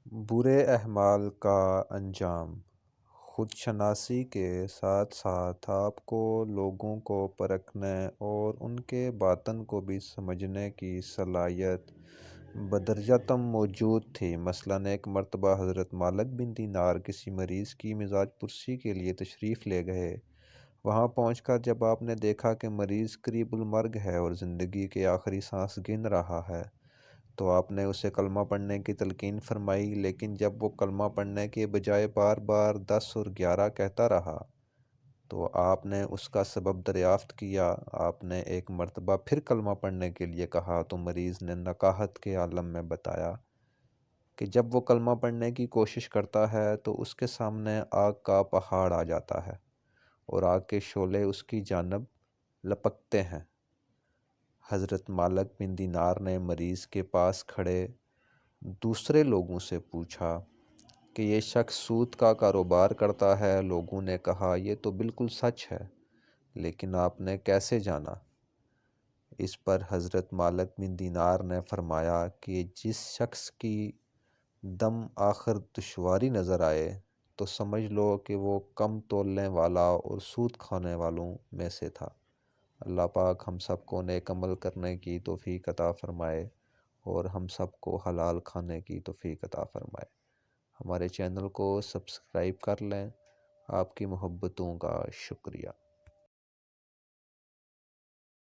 برے اعمال کا انجام: خود شناسی کے ساتھ ساتھ آپ کو لوگوں کو پرکھنے اور ان کے باطن کو بھی سمجھنے کی صلاحیت بدرجہ موجود تھی۔ مثلاً ایک مرتبہ حضرت مالک بن دینار کسی مریض کی مزاج پرسی کے لیے تشریف لے گئے۔ وہاں پہنچ کر جب آپ نے دیکھا کہ مریض قریب المرگ ہے اور زندگی کے آخری سانس گن رہا ہے تو آپ نے اسے کلمہ پڑھنے کی تلقین فرمائی، لیکن جب وہ کلمہ پڑھنے کے بجائے بار بار 10 اور 11 کہتا رہا تو آپ نے اس کا سبب دریافت کیا۔ آپ نے ایک مرتبہ پھر کلمہ پڑھنے کے لیے کہا تو مریض نے نقاہت کے عالم میں بتایا کہ جب وہ کلمہ پڑھنے کی کوشش کرتا ہے تو اس کے سامنے آگ کا پہاڑ آ جاتا ہے اور آگ کے شعلے اس کی جانب لپکتے ہیں۔ حضرت مالک بن دینار نے مریض کے پاس کھڑے دوسرے لوگوں سے پوچھا کہ یہ شخص سود کا کاروبار کرتا ہے۔ لوگوں نے کہا یہ تو بالکل سچ ہے، لیکن آپ نے کیسے جانا؟ اس پر حضرت مالک بن دینار نے فرمایا کہ جس شخص کی دم آخر دشواری نظر آئے تو سمجھ لو کہ وہ کم تولنے والا اور سود کھانے والوں میں سے تھا۔ اللہ پاک ہم سب کو نیک عمل کرنے کی توفیق عطا فرمائے اور ہم سب کو حلال کھانے کی توفیق عطا فرمائے۔ ہمارے چینل کو سبسکرائب کر لیں۔ آپ کی محبتوں کا شکریہ۔